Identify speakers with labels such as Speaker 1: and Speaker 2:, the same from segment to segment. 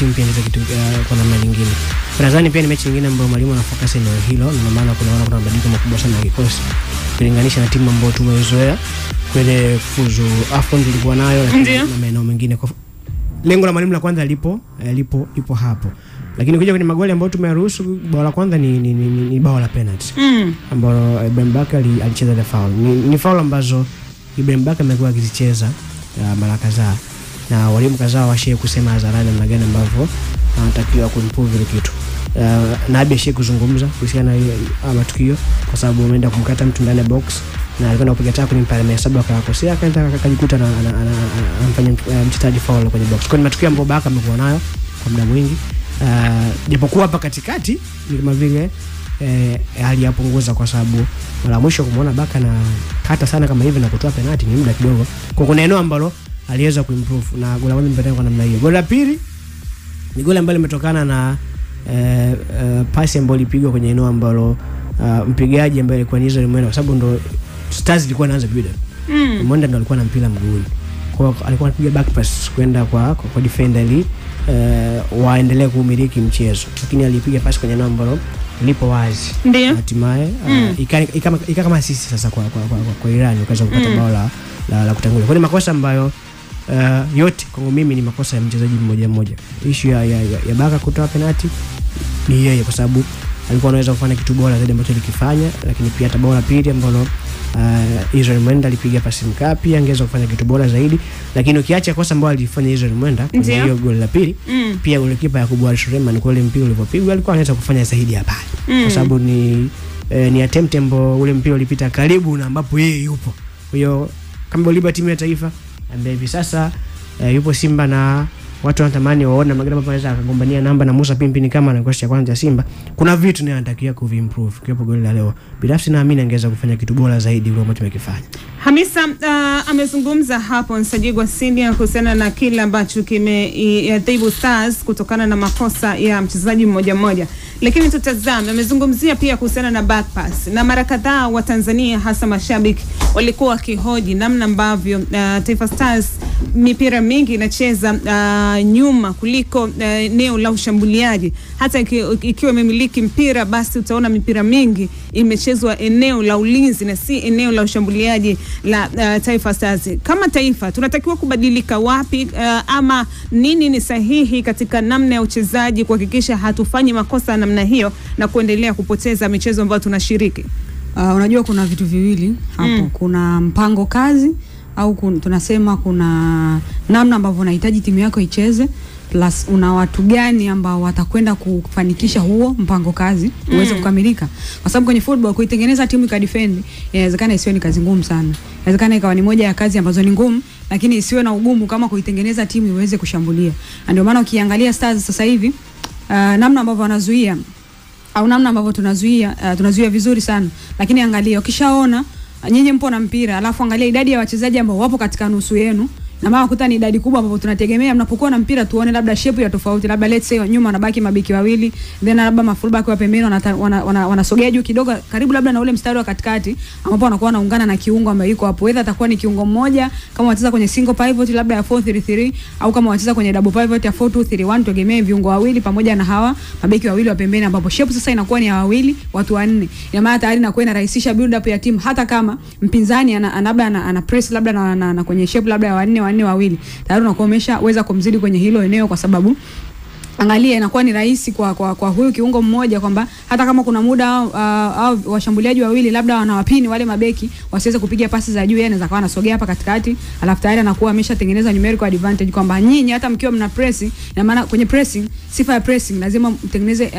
Speaker 1: timu pia inaweza kitu kwa namna nyingine. Nadhani pia ni mechi nyingine ambayo mwalimu ana focus eneo hilo, ndio maana kuna mabadiliko makubwa sana ya kikosi kulinganisha na timu ambayo tumezoea kwenye kufuzu AFCON tulikuwa nayo na maeneo mengine. Lengo la mwalimu la kwanza lipo hapo. Lakini kuja kwenye magoli ambayo tumeruhusu, bao la kwanza ni bao la penalty ambalo Ibrahim Bakar alicheza the foul. Ni foul ambazo Ibrahim Bakar amekuwa akizicheza mara kadhaa, na walimu kadhaa washe kusema hadharani namna gani ambavyo anatakiwa kuimprove ile kitu. Na abishe kuzungumza kuhusiana na matukio, kwa sababu ameenda kumkata mtu ndani ya box na alikuwa kupiga tackle ni pale 7 akakosea, akaenda akajikuta na anafanya mchezaji foul kwenye box. Kwa ni matukio ambayo Bakar amekuwa nayo kwa muda mwingi. Japokuwa hapa katikati ni kama vile hali yapunguza, kwa sababu mara mwisho kumuona Bakar na kata sana kama hivi na kutoa penalty ni muda kidogo. Kwa kuna eneo ambalo aliweza kuimprove, na goli la kwanza mpendana kwa namna hiyo. Goli la pili ni goli ambalo limetokana na pasi ambayo ilipigwa kwenye eneo ambalo mpigaji ambaye alikuwa Nizo Mwenda, kwa sababu ndo Stars ilikuwa inaanza bila. Mwenda ndo alikuwa na mpira mguuni. Kwa alikuwa anapiga back pass kwenda kwa defender ili waendelee kumiliki mchezo, lakini alipiga pasi kwenye eneo ambalo lipo wazi. Hatimaye kama sisi sasa kwa Iran ukaanza kupata bao la kutangulia. Kwa ni makosa ambayo yote kwangu mimi ni makosa ya mchezaji mmoja mmoja. Issue ya Bakar kutoa penalty ni yeye, kwa sababu alikuwa anaweza kufanya kitu bora zaidi ambacho alikifanya, lakini pia hata bao la pili ambalo Israel Mwenda alipiga pasi mkapi angeweza kufanya kitu bora zaidi. Lakini ukiacha kosa ambalo alifanya Israel Mwenda kwenye hiyo goli la pili, pia yule kipa Yakubu Al-Shurema kwa ile mpira ulipopigwa alikuwa anaweza kufanya zaidi hapa, kwa sababu ni attempt ambayo ule mpira ulipita karibu na ambapo yeye yupo. Kwa hiyo kama Liberty timu ya taifa ambaye hivi sasa yupo Simba na watu wanatamani waone magari ambapo anaweza akagombania namba na Musa Pimpini kama na kocha kwanza Simba, kuna vitu ni anatakiwa kuimprove. Kipo goli la leo, binafsi naamini angeweza kufanya kitu bora zaidi kuliko ambacho tumekifanya.
Speaker 2: Hamisa amezungumza hapo Nsajigwa Senior kuhusiana na kile ambacho kimeadhibu Stars kutokana na makosa ya mchezaji mmoja mmoja. Lakini tutazame, amezungumzia pia kuhusiana na back pass, na mara kadhaa wa Tanzania hasa mashabiki walikuwa wakihoji namna ambavyo Taifa Stars mipira mingi inacheza nyuma kuliko eneo la ushambuliaji. Hata ikiwa imemiliki mpira, basi utaona mipira mingi imechezwa eneo la ulinzi na si eneo la ushambuliaji la Taifa Stars. Kama taifa tunatakiwa kubadilika wapi, ama nini ni sahihi katika namna ya uchezaji kuhakikisha hatufanyi makosa namna hiyo na kuendelea kupoteza michezo ambayo tunashiriki?
Speaker 3: Unajua kuna vitu viwili hapo. Kuna mpango kazi au tunasema kuna namna ambavyo unahitaji timu yako icheze, plus una watu gani ambao watakwenda kufanikisha huo mpango kazi uweze kukamilika. Kwa sababu kwenye football kuitengeneza timu ikadefend inawezekana isiwe ni kazi ngumu sana. Inawezekana ikawa ni moja ya kazi ambazo ni ngumu, lakini isiwe na ugumu kama kuitengeneza timu iweze kushambulia. Ndio maana ukiangalia Stars sasa hivi namna ambavyo wanazuia au namna ambavyo tunazuia vizuri sana. Lakini angalia, ukishaona nyinyi mpo na mpira, alafu angalia idadi ya wachezaji ambao wapo katika nusu yenu, na maana kuta ni idadi kubwa ambapo tunategemea mnapokuwa na mpira tuone labda shape ya tofauti, labda let's say nyuma wanabaki mabeki wawili, then labda mafullback wa pembeni wanasogea juu kidogo karibu labda na ule mstari wa katikati ambapo wanakuwa wanaungana na kiungo ambaye yuko hapo, either atakuwa ni kiungo mmoja kama wacheza kwenye single pivot labda ya 4-3-3 au kama wacheza kwenye double pivot ya 4-2-3-1, tegemea viungo wawili pamoja na hawa mabeki wawili wa pembeni, ambapo shape sasa inakuwa ni ya wawili watu wanne. Ina maana tayari inakuwa inarahisisha build up ya timu, hata kama mpinzani ana press labda na kwenye shape labda ya wanne wawili, tayari unakuwa umeshaweza kumzidi kwenye hilo eneo, kwa sababu angalia inakuwa ni rahisi kwa huyu kiungo mmoja kwamba hata kama kuna muda au washambuliaji wawili labda wanawapini wale mabeki wasiweze kupiga pasi za juu, yeye anaweza kawa anasogea hapa katikati, alafu tayari anakuwa ameshatengeneza numerical advantage kwamba nyinyi hata mkiwa mna pressing, na maana kwenye pressing, sifa ya pressing lazima mtengeneze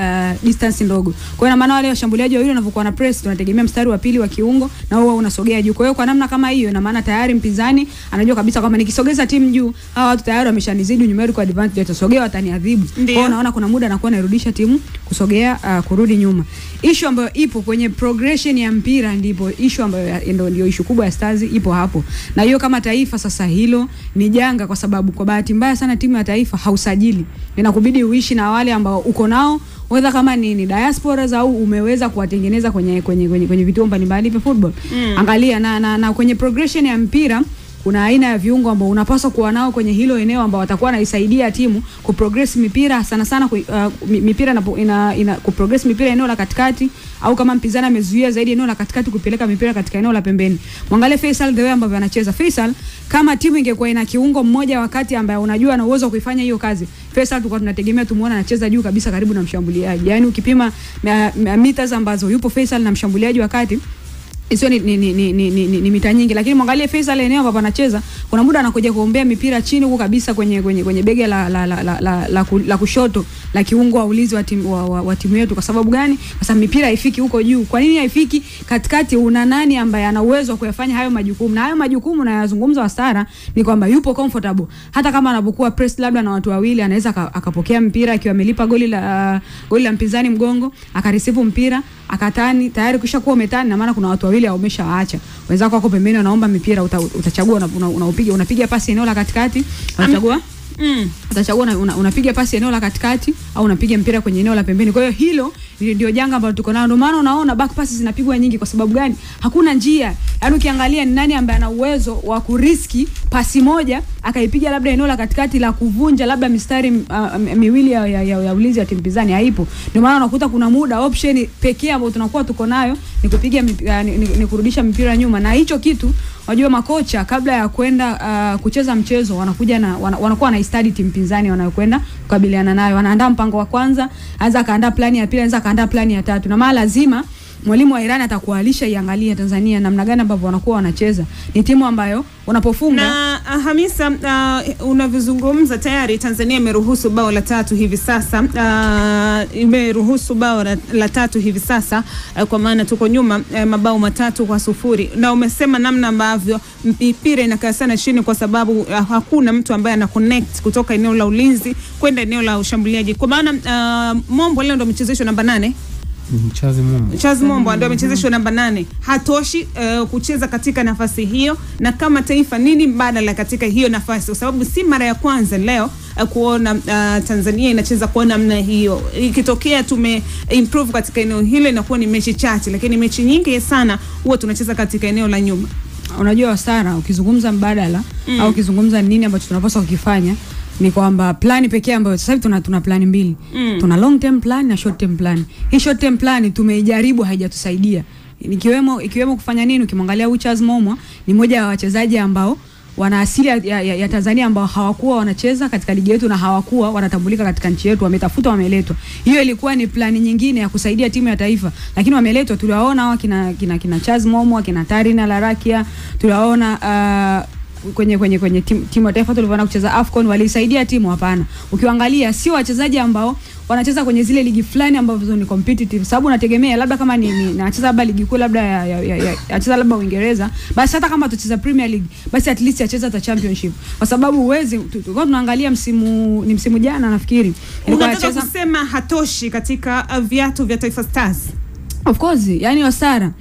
Speaker 3: distance ndogo. Kwa hiyo na maana wale washambuliaji wawili wanapokuwa na press tunategemea mstari wa pili wa kiungo na wao unasogea juu. Kwa hiyo kwa namna kama hiyo, na maana tayari mpinzani anajua kabisa kwamba nikisogeza timu juu hawa watu tayari wameshanizidi numerical advantage, watasogea wataniadhibu. Kwa naona kuna muda anakuwa anarudisha timu kusogea kurudi nyuma. Issue ambayo ipo kwenye progression ya mpira ndipo issue ambayo ndio issue kubwa ya Stars ipo hapo. Na hiyo kama taifa sasa hilo ni janga, kwa sababu kwa bahati mbaya sana timu ya taifa hausajili. Inakubidi uishi na wale ambao uko nao, whether kama ni diaspora au umeweza kuwatengeneza kwenye vituo mbalimbali vya football. Angalia na kwenye progression ya mpira kuna aina ya viungo ambao unapaswa kuwa nao kwenye hilo eneo ambao watakuwa wanaisaidia timu kuprogress mipira sana mipira ina kuprogress mipira eneo la katikati, au kama mpinzani amezuia zaidi eneo la katikati kupeleka mipira katika eneo la pembeni. Mwangalie Faisal the way ambavyo anacheza. Faisal kama timu ingekuwa ina kiungo mmoja wakati ambaye unajua ana uwezo wa kuifanya hiyo kazi, Faisal tulikuwa tunategemea tumuone anacheza juu kabisa karibu na mshambuliaji. Yaani ukipima meters ambazo yupo Faisal na mshambuliaji wakati hizo ni mita nyingi, lakini mwangalie Faisal eneo ambapo anacheza kuna muda anakuja kuombea mipira chini huko kabisa kwenye bega la kushoto la kiungo wa ulinzi wa timu yetu. Kwa sababu gani? Kwa sababu mipira haifiki huko juu. Kwa nini haifiki? Katikati una nani ambaye ana uwezo wa kuyafanya hayo majukumu? Na hayo majukumu na yazungumza Wasara ni kwamba yupo comfortable. Hata kama anapokuwa press labda na watu wawili, anaweza akapokea mpira akiwa amelipa goli la mpinzani mgongo, akareceive mpira, akatani tayari kisha kuwa umetani, na maana kuna watu wawili au umeshaacha. Wenzako wako pembeni wanaomba mipira, utachagua unapiga pasi eneo la katikati, utachagua utachagua unapiga pasi eneo la katikati au unapiga mpira kwenye eneo la pembeni. Kwa hiyo hilo ndio janga ambalo tuko nalo. Ndio maana unaona back passes zinapigwa nyingi. Kwa sababu gani? Hakuna njia. Yaani ukiangalia ni nani ambaye ana uwezo wa kuriski pasi moja akaipiga labda eneo la katikati la kuvunja labda mistari miwili ya ulinzi wa timu pinzani, haipo. Ndio maana unakuta kuna muda option pekee ambayo tuko nayo ni kupiga ni kurudisha mpira nyuma. Na hicho kitu wajua makocha kabla ya kwenda kucheza mchezo wanakuwa na study timu pinzani wanayokwenda kukabiliana nayo. Wanaandaa mpango wa kwanza, anza kaandaa plani ya pili, anza kaandaa plani ya tatu. Na maana lazima mwalimu wa Iran atakualisha iangalie Tanzania namna gani ambavyo wanakuwa wanacheza. Ni timu ambayo unapofunga
Speaker 2: na Hamisa, unavizungumza tayari Tanzania imeruhusu bao la 3 hivi sasa. Imeruhusu bao la 3 hivi sasa, kwa maana tuko nyuma mabao 3-0. Na umesema namna ambavyo mpira inakaa sana chini kwa sababu hakuna mtu ambaye ana connect kutoka eneo la ulinzi kwenda eneo la ushambuliaji. Kwa maana Mombo leo ndo mchezesho namba 8. Chazi Mombo ndio amechezeshwa namba 8. Hatoshi kucheza katika nafasi hiyo, na kama taifa nini mbadala katika hiyo nafasi? Kwa sababu si mara ya kwanza leo kuona Tanzania inacheza kwa namna hiyo. Ikitokea tume improve katika eneo hilo inakuwa ni mechi chache, lakini mechi nyingi sana huwa tunacheza katika eneo la nyuma.
Speaker 3: Unajua Wasara, ukizungumza mbadala au ukizungumza nini ambacho tunapaswa kukifanya, ni kwamba plani pekee ambayo sasa hivi tuna plani mbili. Tuna long term plan na short term plan. Hii short term plan tumeijaribu, haijatusaidia. Ikiwemo kufanya nini? Ukimwangalia Charles Momwa ni mmoja wa wachezaji ambao wana asili ya Tanzania ambao hawakuwa wanacheza katika ligi yetu na hawakuwa wanatambulika katika nchi yetu, wametafutwa, wameletwa. Hiyo ilikuwa ni plani nyingine ya kusaidia timu ya taifa, lakini wameletwa. Tuliwaona hawa kina Charles Momwa, kina Tarina Larakia, tuliwaona kwenye timu ya taifa tulivyoona kucheza AFCON, walisaidia timu. Hapana, ukiangalia sio wachezaji ambao wanacheza kwenye zile ligi fulani ambazo ni competitive. Sababu unategemea labda kama ni anacheza labda ligi kuu labda acheza labda Uingereza, basi hata kama tucheza Premier League basi at least acheza hata Championship. Kwa sababu uwezi tulikuwa tunaangalia msimu jana nafikiri
Speaker 2: unataka kusema hatoshi katika viatu vya Taifa Stars.
Speaker 3: Of course, yani Wasara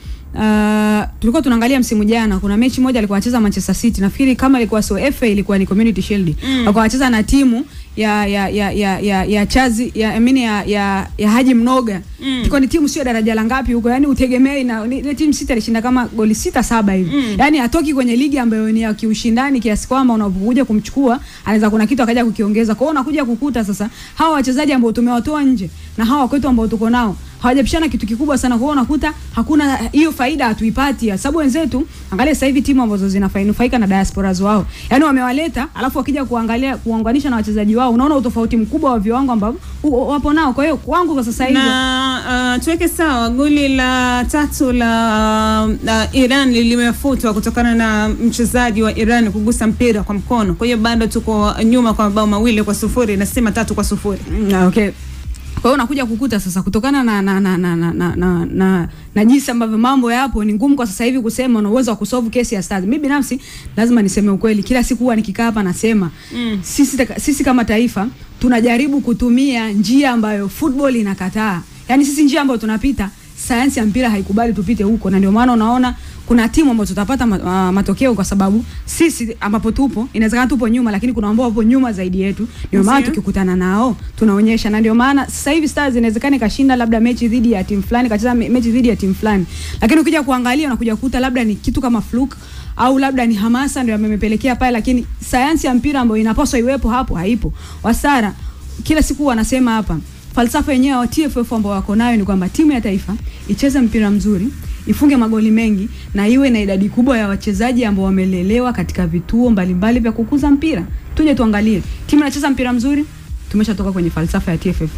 Speaker 3: tulikuwa tunaangalia msimu jana, kuna mechi moja alikuwa anacheza Manchester City, nafikiri kama ilikuwa FA, ilikuwa ni Community Shield. Alikuwa anacheza na timu ya Chazi ya Haji Mnoga. Ilikuwa ni timu sio daraja la ngapi huko, yani utegemei na timu City alishinda kama goli 6-7 hivi. Yani hatoki kwenye ligi ambayo ni ya kiushindani kiasi kwamba unapokuja kumchukua anaweza kuna kitu akaja kukiongeza. Kwa hiyo unakuja kukuta sasa hawa wachezaji ambao tumewatoa nje na hawa kwetu ambao tuko nao hawajapishana kitu kikubwa sana. Kwa hiyo unakuta hakuna hiyo faida hatuipati. Sababu wenzetu angalia sasa hivi timu ambazo zinafaika na diasporas wao, yani wamewaleta alafu wakija kuunganisha na wachezaji wao, unaona utofauti mkubwa wa viwango ambao wapo nao. Kwa hiyo kwangu kwa sasa hivi
Speaker 2: na tuweke sawa, goli la 3 la Iran limefutwa kutokana na mchezaji wa Iran kugusa mpira kwa mkono. Kwa hiyo bado tuko nyuma kwa mabao 2-0, nasema 3-0.
Speaker 3: Okay. Kwa hiyo unakuja kukuta sasa kutokana na jinsi ambavyo mambo yapo, ni ngumu kwa sasa hivi kusema una uwezo wa kusolve kesi ya Stars. Mimi binafsi lazima niseme ukweli, kila siku huwa nikikaa hapa nasema sisi kama taifa tunajaribu kutumia njia ambayo football inakataa. Yaani sisi njia ambayo tunapita sayansi ya mpira haikubali tupite huko, na ndio maana unaona kuna timu ambazo tutapata matokeo kwa sababu sisi ambapo tupo inawezekana tupo nyuma, lakini kuna ambao wapo nyuma zaidi yetu. Ndio maana tukikutana nao tunaonyesha, na ndio maana sasa hivi Stars inawezekana kashinda labda mechi dhidi ya timu fulani, kacheza mechi dhidi ya timu fulani, lakini ukija kuangalia unakuja kukuta labda ni kitu kama fluke au labda ni hamasa ndio yamepelekea pale, lakini sayansi ya mpira ambayo inapaswa iwepo hapo haipo. Wasara kila siku wanasema hapa, falsafa yenyewe wa TFF ambao wako nayo ni kwamba timu ya taifa icheze mpira mzuri, ifunge magoli mengi na iwe na idadi kubwa ya wachezaji ambao wamelelewa katika vituo mbalimbali vya kukuza mpira. Tuje tuangalie timu inacheza mpira mzuri, tumeshatoka kwenye falsafa ya TFF.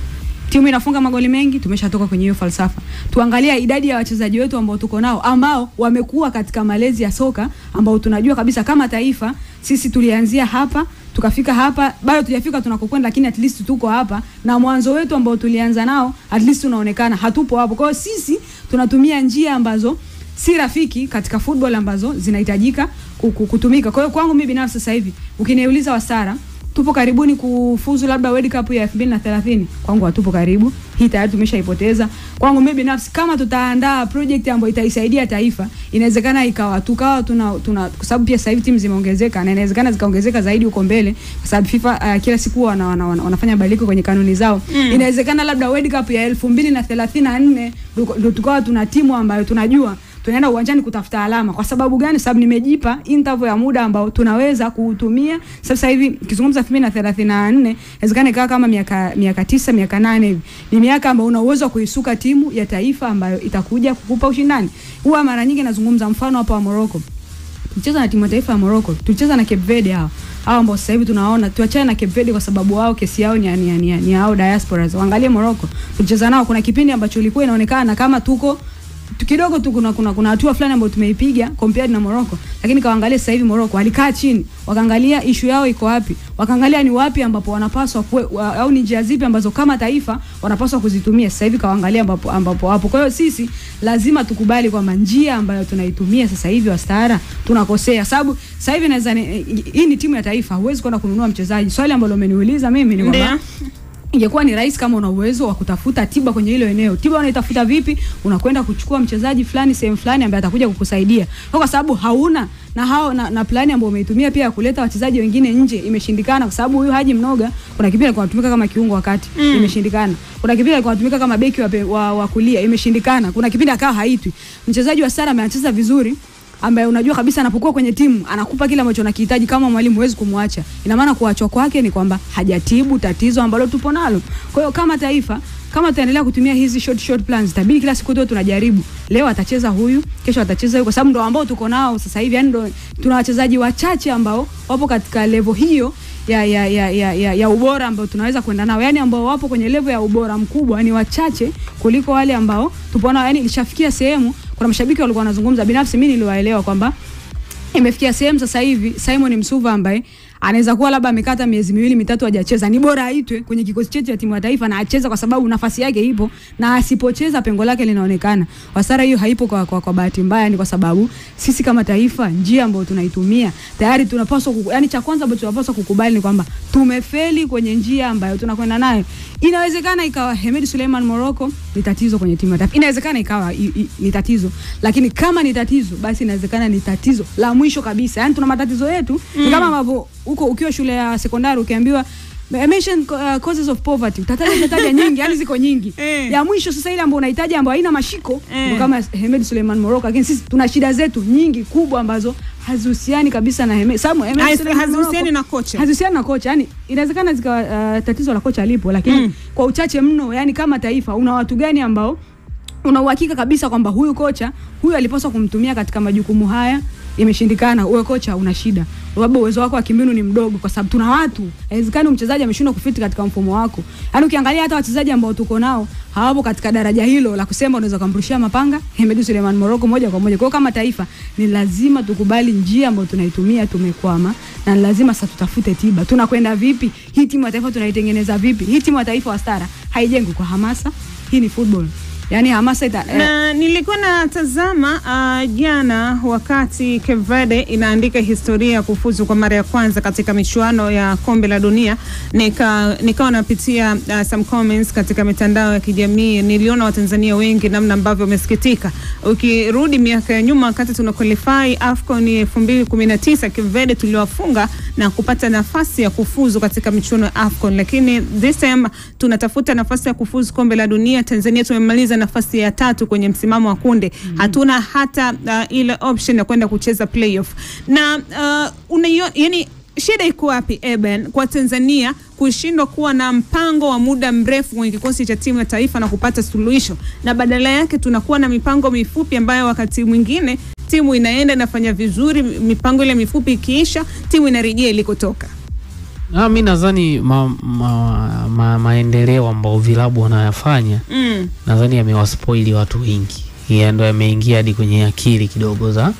Speaker 3: Timu inafunga magoli mengi, tumeshatoka kwenye hiyo falsafa. Tuangalia idadi ya wachezaji wetu ambao tuko nao ambao wamekuwa katika malezi ya soka, ambao tunajua kabisa kama taifa sisi tulianzia hapa tukafika hapa, bado tujafika tunakokwenda, lakini at least tuko hapa, na mwanzo wetu ambao tulianza nao at least unaonekana hatupo hapo. Kwa hiyo sisi tunatumia njia ambazo si rafiki katika football ambazo zinahitajika kutumika. Kwa hiyo kwangu mimi binafsi sasa hivi ukiniuliza Wasara, tupo karibuni kufuzu labda World Cup ya 2030, kwangu hatupo karibu. Hii tayari tumeshaipoteza. Kwangu mimi binafsi kama tutaandaa project ambayo itaisaidia taifa, inawezekana ikawa tukawa tuna kwa sababu pia sasa hivi timu zimeongezeka na inawezekana zikaongezeka zaidi huko mbele, kwa sababu FIFA kila siku wanafanya badiliko kwenye kanuni zao. Inawezekana labda World Cup ya 2034 ndio tukawa tuna timu ambayo tunajua tunaenda uwanjani kutafuta alama. Kwa sababu gani? Sababu nimejipa interval ya muda ambao tunaweza kuutumia. Sasa hivi kizungumza 2034, inawezekana ikawa kama miaka 9, miaka 8 hivi. Ni miaka ambayo una uwezo kuisuka timu ya taifa ambayo itakuja kukupa ushindani. Huwa mara nyingi nazungumza mfano hapa wa Morocco. Tulicheza na timu ya taifa ya Morocco, tulicheza na Cape Verde hao ambao sasa hivi tunaona tuachane na Cape Verde kwa sababu wao kesi yao ni hao diasporas. Waangalie Morocco. Tulicheza nao, kuna kipindi ambacho ilikuwa inaonekana kama tuko kidogo tu kuna hatua fulani ambayo tumeipiga compared na Morocco, lakini kaangalia sasa hivi Morocco walikaa chini wakaangalia issue yao iko wapi, wakaangalia ni wapi ambapo wanapaswa au ni njia zipi ambazo kama taifa wanapaswa kuzitumia. Sasa hivi kaangalia ambapo hapo. Kwa hiyo sisi lazima tukubali kwamba njia ambayo tunaitumia sasa hivi Wastara tunakosea, sababu sasa hivi naweza hii ni timu ya taifa, huwezi kwenda kununua mchezaji. Swali ambalo umeniuliza mimi ni kwamba ingekuwa ni rahisi kama una uwezo wa kutafuta tiba kwenye hilo eneo. Tiba unaitafuta vipi? Unakwenda kuchukua mchezaji fulani sehemu fulani ambaye atakuja kukusaidia. Kwa sababu hauna na plani ambayo umeitumia pia kuleta wachezaji wengine nje, imeshindikana. Kwa sababu huyu Haji Mnoga kuna kipindi alikuwa anatumika kama kiungo wakati, imeshindikana. Kuna kipindi alikuwa anatumika kama beki wa kulia, imeshindikana. Kuna kipindi akawa haitwi. Mchezaji wa Sara amecheza vizuri, ambaye unajua kabisa anapokuwa kwenye timu anakupa kile ambacho unakihitaji. Kama mwalimu huwezi kumwacha. Ina maana kuachwa kwake ni kwamba hajatibu tatizo ambalo tupo nalo. Kwa hiyo kama taifa, kama tutaendelea kutumia hizi short plans, itabidi kila siku tu tunajaribu. Leo atacheza huyu, kesho atacheza huyu, kwa sababu ndio ambao tuko nao sasa hivi. Yani ndio tuna wachezaji wachache ambao wapo katika level hiyo ya ubora ambao tunaweza kwenda nao. Yani ambao wapo kwenye level ya ubora mkubwa ni wachache kuliko wale ambao tupo nao. Yani ilishafikia sehemu, kuna mashabiki walikuwa wanazungumza, binafsi mimi niliwaelewa kwamba imefikia sehemu sasa hivi Simon Msuva ambaye anaweza kuwa labda amekata miezi 2-3 hajacheza, ni bora aitwe kwenye kikosi chetu cha timu ya taifa na acheze, kwa sababu nafasi yake ipo, na asipocheza pengo lake linaonekana. Wasara hiyo haipo kwa bahati mbaya, ni kwa sababu sisi kama taifa njia ambayo tunaitumia tayari tunapaswa yani cha kwanza ambacho tunapaswa kukubali ni kwamba tumefeli kwenye njia ambayo tunakwenda nayo. Inawezekana ikawa Hemed Suleiman Morocco ni tatizo kwenye timu ya taifa, inawezekana ikawa ni tatizo, lakini kama ni tatizo basi inawezekana ni tatizo la mwisho kabisa. Yani tuna matatizo yetu ni kama ambavyo huko ukiwa shule ya sekondari ukiambiwa mention causes of poverty, utataja nyingi, yani ziko nyingi. Ya mwisho sasa ile ambayo unahitaji ambayo haina mashiko kama Hemed Suleiman Morocco, lakini sisi tuna shida zetu nyingi kubwa ambazo hazihusiani kabisa na Hemed. Sababu
Speaker 2: hazihusiani na kocha.
Speaker 3: Hazihusiani na kocha. Yani inawezekana zikawa tatizo la kocha alipo, lakini kwa uchache mno, yani kama taifa una watu gani ambao una uhakika kabisa kwamba huyu kocha huyu alipaswa kumtumia katika majukumu haya, imeshindikana. Wewe kocha una shida, sababu uwezo wako wa kimbinu ni mdogo, kwa sababu tuna watu haiwezekani mchezaji ameshindwa kufiti katika mfumo wako. Yaani ukiangalia hata wachezaji ambao tuko nao hawapo katika daraja hilo la kusema unaweza kumrushia mapanga Hemed Suleiman Morocco moja kwa moja. Kwa hiyo kama taifa ni lazima tukubali njia ambayo tunaitumia tumekwama, na lazima sasa tutafute tiba. Tunakwenda vipi? Hii timu ya taifa tunaitengeneza vipi? Hii timu ya taifa Wastara haijengwi kwa hamasa. Hii ni football. Yani hamasa
Speaker 2: na nilikuwa natazama jana wakati Cape Verde inaandika historia ya kufuzu kwa mara ya kwanza katika michuano ya kombe la dunia, nikawa napitia some comments katika mitandao ya kijamii. Niliona Watanzania wengi namna ambavyo wamesikitika. Ukirudi miaka ya nyuma wakati tuna qualify AFCON 2019 Cape Verde tuliwafunga na kupata nafasi ya kufuzu katika michuano ya AFCON, lakini this time tunatafuta nafasi ya kufuzu kombe la dunia. Tanzania tumemaliza nafasi ya 3 kwenye msimamo wa kundi. Hatuna hata ile option ya kwenda kucheza playoff. Na yani shida iko wapi Eben kwa Tanzania kushindwa kuwa na mpango wa muda mrefu kwenye kikosi cha timu ya taifa na kupata suluhisho, na badala yake tunakuwa na mipango mifupi ambayo wakati mwingine timu inaenda inafanya vizuri, mipango ile mifupi ikiisha timu inarejea ilikotoka.
Speaker 4: Mimi nadhani maendeleo ambayo vilabu wanayafanya nadhani yamewaspoili watu wengi. Yeye ndo yameingia hadi kwenye akili kidogo za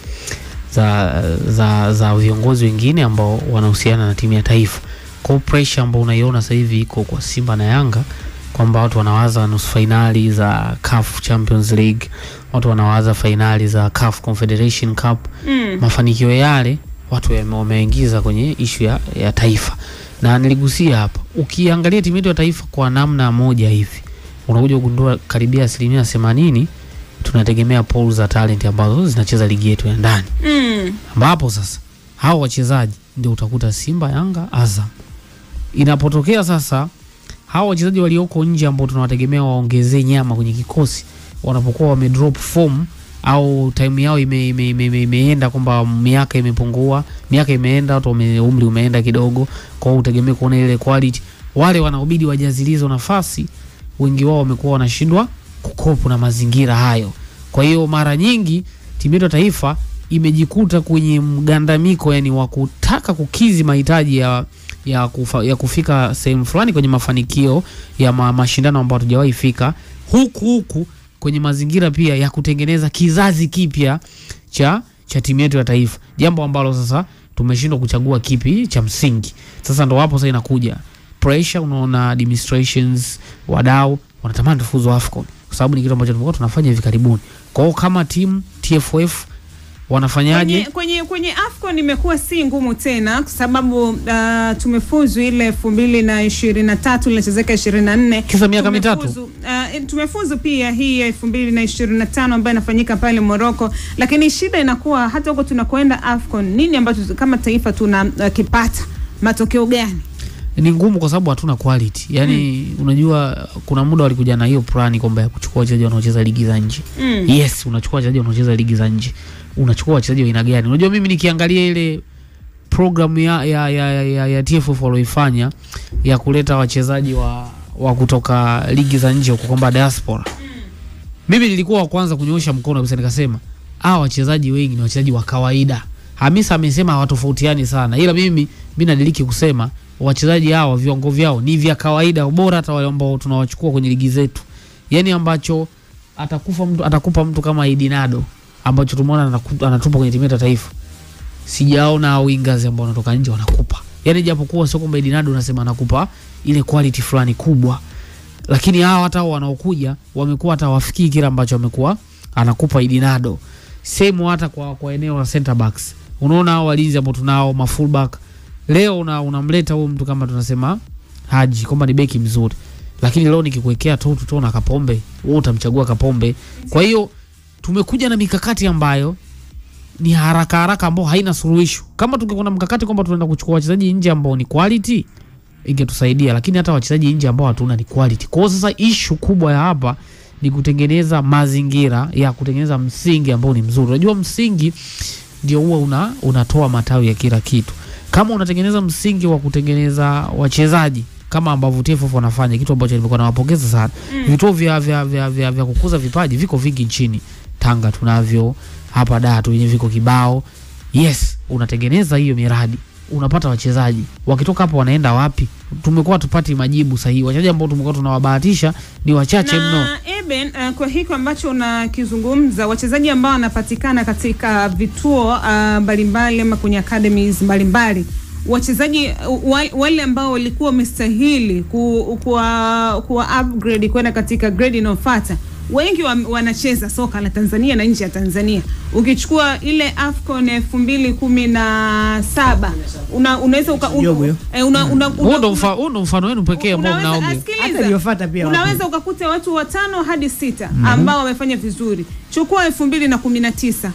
Speaker 4: viongozi wengine ambao wanahusiana na timu ya taifa. Kwa pressure ambayo unaiona sasa hivi iko kwa Simba na Yanga kwamba watu wanawaza nusu finali za CAF Champions League, watu wanawaza finali za CAF Confederation Cup. Mafanikio yale watu wameingiza kwenye issue ya taifa. Na niligusia hapa, ukiangalia timu yetu ya taifa kwa namna moja hivi, unakuja kugundua karibia 80% tunategemea pool za talent ambazo zinacheza ligi yetu ya ndani. Ambapo sasa hao wachezaji ndio utakuta Simba, Yanga, Azam. Inapotokea sasa hao wachezaji walioko nje ambao tunawategemea waongezee nyama kwenye kikosi, wanapokuwa wamedrop form au time yao imeenda kwamba miaka imepungua, miaka imeenda, watu umri umeenda kidogo, kwa hiyo utegemea kuona ile quality, wale wanaobidi wajazilizo nafasi, wengi wao wamekuwa wanashindwa kukopa na mazingira hayo. Kwa hiyo mara nyingi timu yetu taifa imejikuta kwenye mgandamiko, yani wa kutaka kukizi mahitaji ya kufika sehemu fulani kwenye mafanikio ya mashindano ambayo hatujawahi fika, huku kwenye mazingira pia ya kutengeneza kizazi kipya cha timu yetu ya taifa, jambo ambalo sasa tumeshindwa kuchagua kipi cha msingi. Sasa ndo hapo sasa inakuja pressure. Unaona administrations, wadau wanatamani tufuzu AFCON kwa sababu ni kitu ambacho tumekuwa tunafanya hivi karibuni. Kwa hiyo kama timu TFF wanafanyaje?
Speaker 2: Kwenye AFCON imekuwa si ngumu tena kwa sababu tumefuzu ile 2023 inachezeka 24
Speaker 4: kisa miaka mitatu.
Speaker 2: Tumefuzu pia hii 2025 ambayo inafanyika pale Morocco, lakini shida inakuwa hata huko tunakoenda AFCON nini ambacho kama taifa tunakipata, matokeo gani?
Speaker 4: Ni ngumu kwa sababu hatuna quality. Yani unajua kuna muda walikuja na hiyo plan kwamba ya kuchukua wachezaji wanaocheza ligi za nje. Yes, unachukua wachezaji wanaocheza ligi za nje. Unachukua wachezaji wa aina gani? Unajua mimi nikiangalia ile program ya TFF walioifanya ya kuleta wachezaji wa kutoka ligi za nje huko kwamba diaspora. Mimi nilikuwa wa kwanza kunyoosha mkono kabisa, nikasema wachezaji wengi ni wachezaji wa kawaida. Hamisa amesema hawatofautiani sana, ila mimi nadiliki kusema wachezaji hao viwango vyao ni vya kawaida, bora hata wale ambao tunawachukua kwenye ligi zetu. Yani ambacho atakupa mtu kama Idinado ambacho tumeona anatupa kwenye timu ya taifa. Sijaona wingers ambao wanatoka nje wanakupa. Yani japokuwa sio kwamba Idinado unasema anakupa ile quality fulani kubwa, lakini hao hata wanaokuja wamekuwa hata wafikii kile ambacho amekuwa anakupa Idinado. Same hata kwa eneo la center backs. Unaona hao walinzi ambao tunao, ma fullback. Leo unamleta huyo mtu kama tunasema Haji kwamba ni beki mzuri, lakini leo nikikuwekea tu na Kapombe, wewe utamchagua Kapombe. Kwa hiyo tumekuja na mikakati ambayo ni haraka ambao haina suluhisho. Kama tungekuwa na mkakati kwamba tunaenda kuchukua wachezaji nje ambao ni quality, ingetusaidia, lakini hata wachezaji nje ambao hatuna ni quality. Kwa hiyo sasa issue kubwa ya hapa ni kutengeneza mazingira ya kutengeneza msingi ambao ni mzuri. Unajua msingi ndio huwa unatoa matawi ya kila kitu. Kama unatengeneza msingi wa kutengeneza wachezaji kama ambavyo TFF wanafanya, kitu ambacho nilikuwa nawapongeza sana. Vituo vya kukuza vipaji viko vingi nchini. Tanga tunavyo, hapa Dar tu yenyewe viko kibao. Yes, unatengeneza hiyo miradi, unapata wachezaji. Wakitoka hapo wanaenda wapi? Tumekuwa tupati majibu sahihi. Wachezaji ambao tumekuwa tunawabahatisha ni wachache mno.
Speaker 2: Eben, kwa hiko ambacho unakizungumza, wachezaji ambao wanapatikana katika vituo mbalimbali ama kwenye academies mbalimbali, wachezaji wale ambao walikuwa wamestahili kuwa upgrade kwenda katika grade inayofuata, wengi wanacheza soka la Tanzania na nje ya Tanzania. Ukichukua ile AFCON 2017 unaweza
Speaker 4: ndo mfano wenu pekee ambao mnaoge.
Speaker 1: Hata iliyofuata pia
Speaker 2: unaweza ukakuta watu 5 hadi 6 ambao wamefanya vizuri. Chukua 2019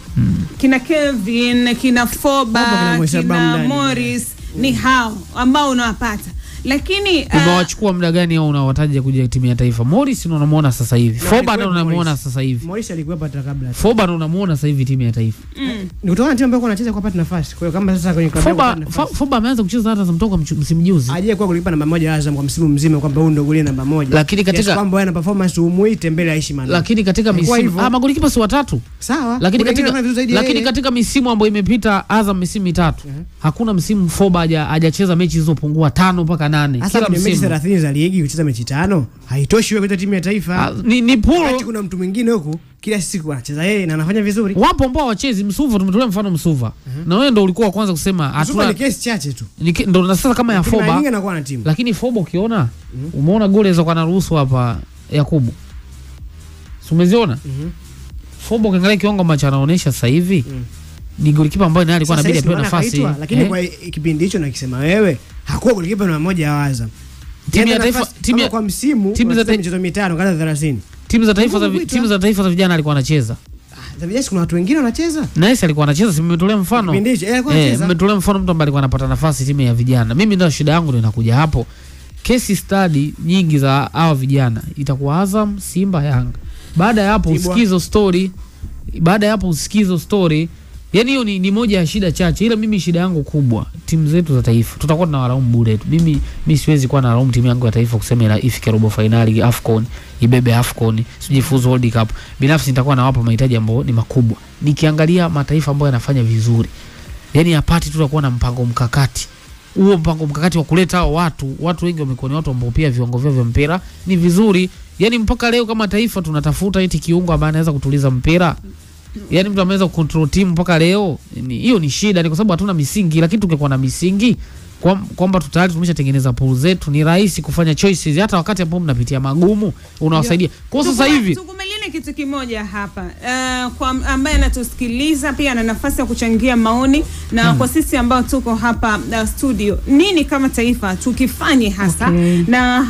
Speaker 2: kina Kelvin, kina Foba, kina Morris, ni hao ambao unawapata. lakini
Speaker 4: umewachukua muda gani au unawataja kuja timu ya taifa? Morris unamuona sasa hivi, Foba ndo unamuona sasa hivi.
Speaker 1: Morris alikuwa hata kabla.
Speaker 4: Foba ndo unamuona sasa hivi timu ya taifa.
Speaker 1: Ni kutoka timu ambayo anacheza kwa pata nafasi. Kwa hiyo kama sasa kwenye klabu
Speaker 4: Foba ameanza kucheza hata mtoka msimu juzi.
Speaker 1: Aje kwa kulipa namba 1 Azam kwa msimu mzima kwamba huyu ndo goli namba 1.
Speaker 4: Lakini katika
Speaker 1: kwamba yana performance umuite mbele ya Heshima.
Speaker 4: Lakini katika misimu magolikipa si watatu.
Speaker 1: Sawa.
Speaker 4: Lakini katika misimu ambayo imepita Azam misimu mitatu. Hakuna msimu Foba hajacheza mechi zilizopungua 5 mpaka 8.
Speaker 1: Kila msimu mechi 30 za ligi kucheza mechi 5 haitoshi wewe kwa timu ya taifa.
Speaker 4: Ni pool.
Speaker 1: Kuna mtu mwingine huko kila siku anacheza yeye na anafanya vizuri.
Speaker 4: Wapo ambao wachezi. Msuva tumetolea mfano Msuva. Na wewe ndio ulikuwa wa kwanza kusema
Speaker 1: hatuna ni kesi chache tu.
Speaker 4: Ndio na sasa kama ya Foba. Lakini Foba ukiona umeona goli za kwa naruhusu hapa Yakubu. Umeziona? Foba ukiangalia kiwango ambacho anaonyesha sasa hivi ni golikipa ambaye naye alikuwa anabidi apewe nafasi.
Speaker 1: Lakini kwa kipindi hicho na kisema wewe hakuwa golikipa namba 1 ya Azam.
Speaker 4: Timu ya taifa
Speaker 1: kwa msimu timu za michezo mitano kama 30.
Speaker 4: Timu za taifa za vijana alikuwa anacheza.
Speaker 1: Za vijana kuna watu wengine wanacheza.
Speaker 4: Nice alikuwa anacheza, si mmetolea mfano. Mmetolea mfano mtu ambaye alikuwa anapata nafasi timu ya vijana. Mimi ndio shida yangu ndio inakuja hapo. Case study nyingi za hao vijana itakuwa Azam, Simba, Yanga. Baada ya hapo usikizo story. Yaani hiyo ni moja ya shida chache. Ila mimi shida yangu kubwa timu zetu za taifa. Tutakuwa tunawalaumu bure tu. Mimi siwezi kuwa nalaumu timu yangu ya taifa kusema ila ifike robo finali AFCON, ibebe AFCON, sijifuzu World Cup. Binafsi nitakuwa nawapa mahitaji ambayo ni makubwa. Nikiangalia mataifa ambayo yanafanya vizuri. Yaani hapati tutakuwa na mpango mkakati. Huo mpango mkakati wa kuleta hao watu wengi wamekuwa ni watu ambao pia viwango vyao vya mpira ni vizuri. Yaani mpaka leo kama taifa tunatafuta eti kiungo ambaye anaweza kutuliza mpira. Yaani mtu ameweza kucontrol team mpaka leo. Hiyo ni shida, ni kwa sababu hatuna misingi. Lakini tungekuwa na misingi kwamba tayari tumeshatengeneza pool zetu, ni rahisi kufanya choices hata wakati ambapo mnapitia magumu unawasaidia. Kwa sasa hivi
Speaker 2: tukumaliane kitu kimoja hapa. Kwa ambaye anatusikiliza pia ana nafasi ya kuchangia maoni na kwa sisi ambao tuko hapa studio, nini kama taifa tukifanye hasa na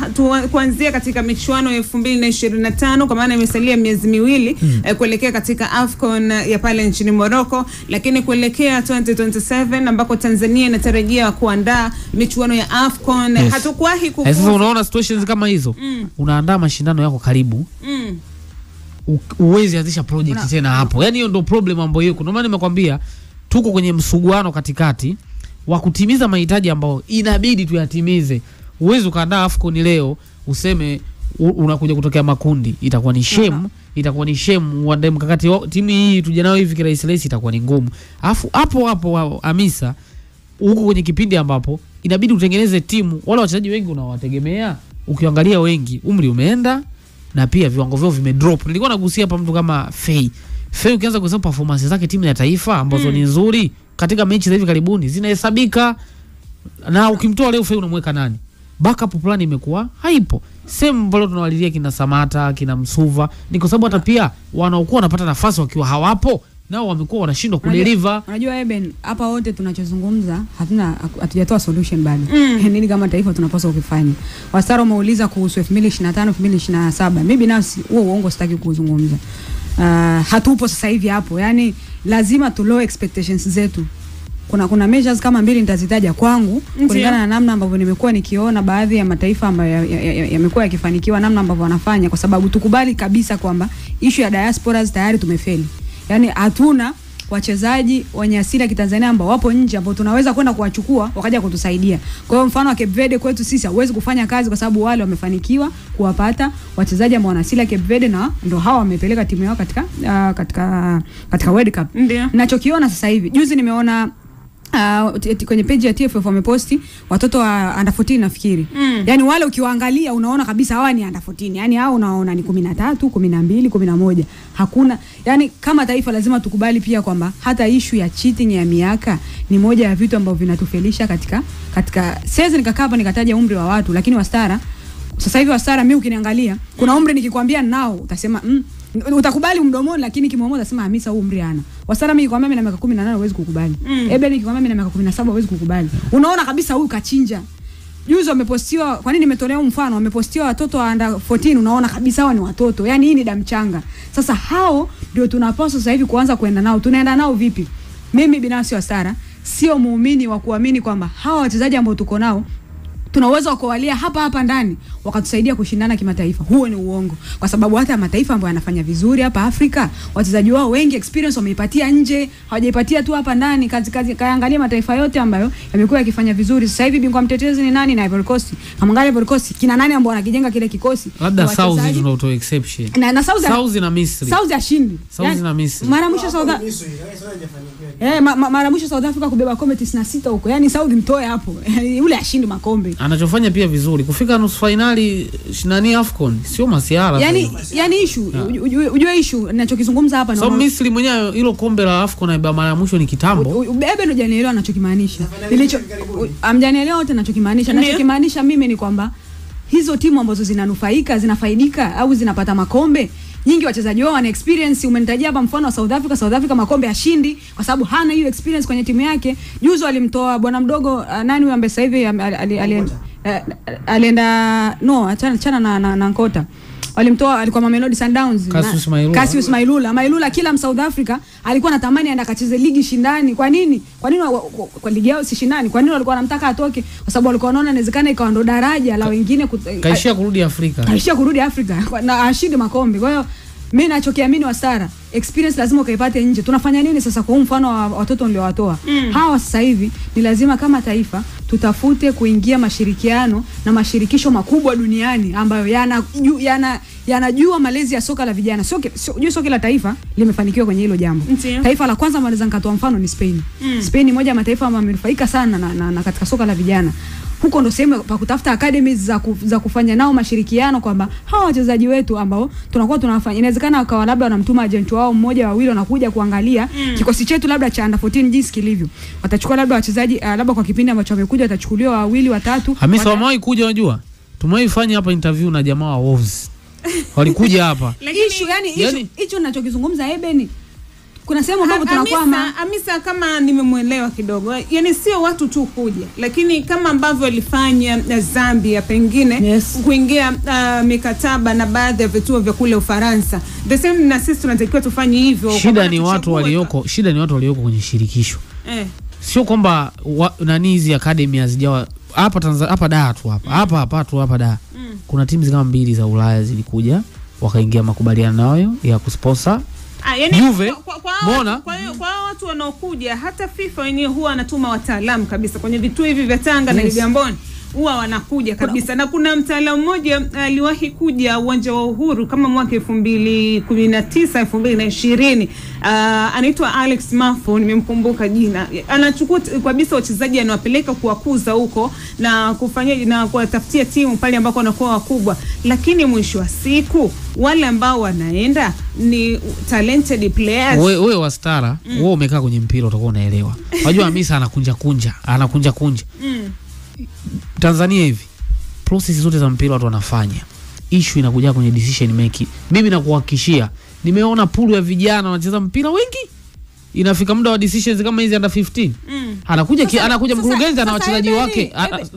Speaker 2: kuanzia katika michuano ya 2025 kwa maana imesalia miezi miwili kuelekea katika AFCON ya pale nchini Morocco, lakini kuelekea 2027 ambako Tanzania inatarajia kuandaa michuano ya AFCON. Hatukuwahi kufuzu.
Speaker 4: Sasa unaona situations kama hizo. Unaandaa mashindano yako karibu. Uwezi anzisha project tena hapo. Yaani hiyo ndio problem ambayo yuko. Ndio maana nimekwambia tuko kwenye msuguano katikati wa kutimiza mahitaji ambayo inabidi tuyatimize. Uwezi ukaandaa AFCON leo useme unakuja kutokea makundi, itakuwa ni shame. Uandae mkakati timu hii tuje nayo hivi kirahisi itakuwa ni ngumu. Alafu hapo Hamisa huko kwenye kipindi ambapo inabidi utengeneze timu, wale wachezaji wengi unawategemea, ukiangalia wengi umri umeenda na pia viwango vyao vimedrop. Nilikuwa nagusia hapa mtu kama Fei ukianza kusema performance zake timu ya taifa ambazo ni nzuri katika mechi za hivi karibuni zinahesabika, na ukimtoa leo Fei unamweka nani? Backup plan imekuwa haipo. Same bado tunawalilia kina Samata, kina Msuva, ni kwa sababu hata pia wanaokuwa wanapata nafasi wakiwa hawapo nao wamekuwa wanashindwa kudeliver.
Speaker 3: Unajua Eben, hapa wote tunachozungumza hatujatoa solution bado. Nini kama taifa tunapaswa kufanya? Wasara umeuliza kuhusu 2025 2027. Mimi binafsi huo uongo sitaki kuzungumza. Hatupo sasa hivi hapo. Yaani lazima tu low expectations zetu. Kuna measures kama mbili nitazitaja kwangu kulingana na namna ambavyo nimekuwa nikiona baadhi ya mataifa ambayo yamekuwa yakifanikiwa namna ambavyo wanafanya, kwa sababu tukubali kabisa kwamba issue ya diasporas tayari tumefeli. Yaani hatuna wachezaji wenye asili ya Kitanzania ambao wapo nje ambao tunaweza kwenda kuwachukua wakaja kutusaidia. Kwa hiyo mfano wa Cape Verde kwetu sisi hauwezi kufanya kazi kwa sababu wale wamefanikiwa kuwapata wachezaji ambao wana asili ya Cape Verde na ndio hao wamepeleka timu yao katika World Cup. Ninachokiona sasa hivi, juzi nimeona kwenye page ya TFF wameposti watoto wa under 14 nafikiri. Yaani wale ukiwaangalia unaona kabisa hawa ni under 14. Yaani hao unaona ni 13, 12, 11. Hakuna, yani kama taifa lazima tukubali pia kwamba hata issue ya cheating ya miaka ni moja ya vitu ambavyo vinatufelisha katika siwezi nikakaa hapa nikataja umri wa watu, lakini Wastara sasa hivi mimi ukiniangalia kuna umri nikikwambia nao utasema utakubali mdomoni, lakini kimomo utasema Hamisa huu umri ana. Wastara mimi nikikwambia mimi na miaka 18 huwezi kukubali. Ebe nikikwambia mimi na miaka 17 huwezi kukubali. Unaona kabisa huyu kachinja. Juzi wamepostiwa, kwa nini nimetolea mfano, wamepostiwa watoto wa under 14, unaona kabisa hao ni watoto. Yaani hii ni damchanga. Sasa hao ndio tunapaswa sasa hivi kuanza kuenda nao. Tunaenda nao vipi? Mimi binafsi Wastara sio muumini wa kuamini kwamba hawa wachezaji ambao tuko nao tuna uwezo wa kuwalia hapa ndani wakatusaidia kushindana kimataifa. Huo ni uongo, kwa sababu hata mataifa ambayo yanafanya vizuri hapa Afrika, wachezaji wao wengi experience wameipatia nje, hawajaipatia tu hapa ndani. Kaangalia mataifa yote ambayo yamekuwa yakifanya vizuri. Sasa hivi bingwa mtetezi ni nani? Na Ivory Coast. Kamwangalia Ivory Coast, kina nani ambao wanakijenga kile kikosi?
Speaker 4: Labda Saudi tunauto exception.
Speaker 3: Na
Speaker 4: Saudi na Misri.
Speaker 3: Saudi ashindi.
Speaker 4: Saudi na Misri.
Speaker 3: Mara mwisho mara mwisho South Africa kubeba kombe 96 huko. Yaani Saudi mtoe hapo. Yule ashindi makombe.
Speaker 4: Anachofanya pia vizuri kufika nusu finali shinani AFCON sio masiara.
Speaker 3: Yani issue unajua issue ninachokizungumza hapa
Speaker 4: ni Misri mwenyewe hilo kombe la AFCON na mara ya mwisho ni kitambo.
Speaker 3: Bebe ndo janielewa anachokimaanisha. Amjanielewa wote anachokimaanisha. Ninachokimaanisha mimi ni kwamba hizo timu ambazo zinanufaika, zinafaidika au zinapata makombe, nyingi wachezaji wao wana experience. Umenitajia hapa mfano wa South Africa makombe ashindi kwa sababu hana hiyo experience kwenye timu yake. Juzi walimtoa bwana mdogo nani huyo ambaye sasa hivi alienda achana na Nkota. Walimtoa, alikuwa Mamelodi Sundowns, Cassius Mailula. Kila South Africa alikuwa anatamani aende akacheze ligi shindani. Kwa nini kwa ligi yao si shindani? Kwa nini walikuwa wanamtaka atoke? Kwa sababu walikuwa wanaona inawezekana ikawa ndo daraja la wengine
Speaker 4: kaishia kurudi Afrika
Speaker 3: na ashinde makombe. Kwa hiyo mimi nachokiamini Wastara, experience lazima ukaipate nje. Tunafanya nini sasa kwa mfano wa watoto niliowatoa? Hawa sasa hivi ni lazima kama taifa tutafute kuingia mashirikiano na mashirikisho makubwa duniani ambayo yanajua malezi ya soka la vijana. Sio kila taifa limefanikiwa kwenye hilo jambo. Taifa la kwanza mwanzo nikatoa mfano ni Spain. Spain ni moja ya mataifa ambayo yamenufaika sana na katika soka la vijana. Huko ndo sehemu pa kutafuta academies za kufanya nao mashirikiano, kwamba hawa wachezaji wetu ambao tunakuwa tunafanya, inawezekana akawa labda wanamtuma agent wao mmoja wawili wanakuja kuangalia kikosi chetu labda cha under 14 jinsi kilivyo. Watachukua labda wachezaji labda kwa kipindi ambacho wamekuja watachukuliwa wawili watatu.
Speaker 4: Hamisa wamewahi kuja, unajua tumewahi fanya hapa interview na jamaa wa Wolves walikuja hapa.
Speaker 3: Yani hicho ninachokizungumza Eben, kuna sehemu ambapo tunakwama.
Speaker 2: Hamisa kama nimemuelewa kidogo, yani sio watu tu kuja, lakini kama ambavyo walifanya Zambia pengine kuingia mikataba na baadhi ya vituo vya kule Ufaransa, the same na sisi tunatakiwa tufanye hivyo.
Speaker 4: Shida ni watu walioko kwenye shirikisho. Sio kwamba nani hizi academy hazijawa hapa Tanzania, hapa Dar tu hapa Dar. Kuna timu kama 2 za Ulaya zilikuja wakaingia makubaliano nayo ya kusponsor Juve.
Speaker 2: Kwa watu wanaokuja, hata FIFA wenyewe huwa anatuma wataalamu kabisa kwenye vituo hivi vya Tanga na Kigamboni, huwa wanakuja kabisa. Na kuna mtaalamu mmoja aliwahi kuja uwanja wa Uhuru kama mwaka 2019 2020, anaitwa Alex Mafo, nimemkumbuka jina. Anachukua kabisa wachezaji anawapeleka kuwakuza huko na kufanya na kuwatafutia timu pale ambako wanakuwa wakubwa, lakini mwisho wa siku wale ambao wanaenda ni talented players.
Speaker 4: Wewe Wastara, wewe umekaa kwenye mpira utakuwa unaelewa. Unajua Hamisa anakunja Tanzania hivi process zote za mpira watu wanafanya, issue inakuja kwenye decision making. Mimi nakuhakikishia nimeona pool ya vijana wanacheza mpira wengi, inafika muda wa decisions kama hizi under 15 anakuja mkurugenzi na wachezaji wake.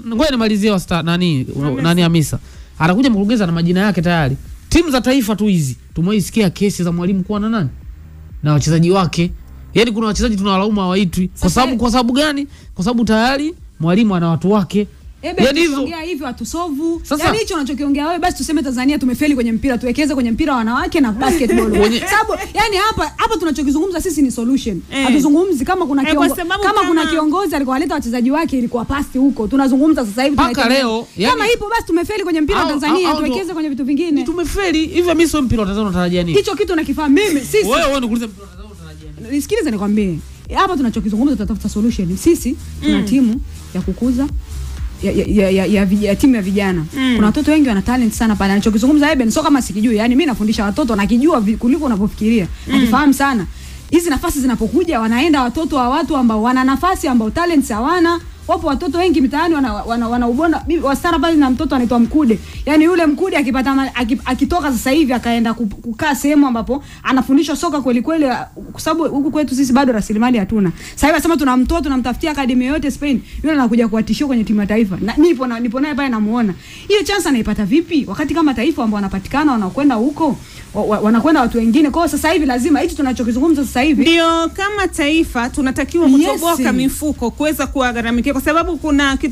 Speaker 4: Ngoja nimalizie Wastara nani Hamisa, anakuja mkurugenzi na majina yake tayari. Timu za taifa tu hizi tumeisikia kesi za mwalimu kuwa na nani na wachezaji wake. Yaani kuna wachezaji tunawalaumu hawaitwi kwa sababu gani? Kwa sababu tayari mwalimu ana watu wake.
Speaker 3: Tukiongea hivi watusovu. Yaani hicho unachokiongea wewe, basi tuseme Tanzania tumefeli kwenye mpira, tuwekeze kwenye mpira wa wanawake na basketball. Sababu yani hapa tunachokizungumza sisi ni solution. Hatuzungumzi kama kuna kiongozi alikuwa aleta wachezaji wake ilikuwa pasi huko. Tunazungumza sasa hivi
Speaker 4: leo.
Speaker 3: Kama ipo basi tumefeli kwenye mpira wa Tanzania, tuwekeze kwenye vitu vingine.
Speaker 4: Tumefeli. Hivi mimi sio mpira wa Tanzania unatarajia nini?
Speaker 3: Hicho kitu nakifahamu mimi. Sisi
Speaker 4: wewe unakuuliza mpira wa Tanzania unatarajia nini?
Speaker 3: Nisikilize nikwambie. Hapa tunachokizungumza tutatafuta solution. Sisi tuna timu ya kukuza ya timu ya vijana. Kuna watoto wengi wana talent sana pale. Anachokizungumza Eben sio kama sikijui. Yaani mimi nafundisha watoto nakijua kuliko unavyofikiria. Nakifahamu sana. Hizi nafasi zinapokuja wanaenda watoto wa watu ambao wana nafasi ambao talents hawana. Wapo watoto wengi mitaani wana ubona. Wastara bali na mtoto anaitwa Mkude. Yaani yule Mkude akitoka sasa hivi akaenda kukaa sehemu ambapo anafundishwa soka kweli kweli, kwa sababu huku kwetu sisi bado rasilimali hatuna. Sasa hivi nasema tuna mtoto tunamtafutia academy yote Spain. Yule anakuja kuatishia kwenye timu ya taifa. Na nipo naye pale namuona. Hiyo chance anaipata vipi? Wakati kama taifa ambao wanapatikana wanakwenda huko wanakwenda watu wengine. Kwa sasa hivi lazima hichi tunachokizungumza sasa hivi
Speaker 2: ndio kama taifa tunatakiwa kutoboka mifuko kuweza kuwagaramikia, kwa sababu kuna